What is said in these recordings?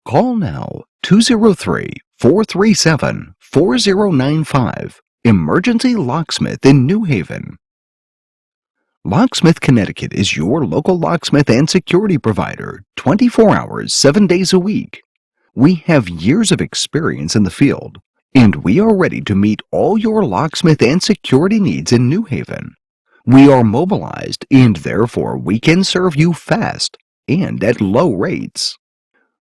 Call now 203-437-4095. Emergency Locksmith in New Haven. Locksmith, Connecticut is your local locksmith and security provider 24 hours, 7 days a week. We have years of experience in the field, and we are ready to meet all your locksmith and security needs in New Haven. We are mobilized, and therefore we can serve you fast and at low rates.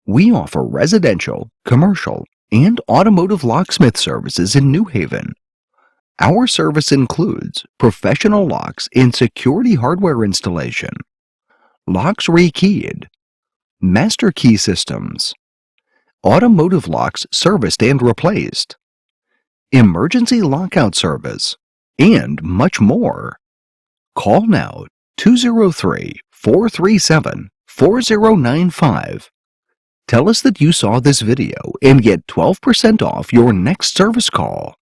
We offer residential, commercial, and automotive locksmith services in New Haven. Our service includes professional locks and security hardware installation, locks rekeyed, master key systems, automotive locks serviced and replaced, emergency lockout service, and much more. Call now 203-437-4095. Tell us that you saw this video and get 12% off your next service call.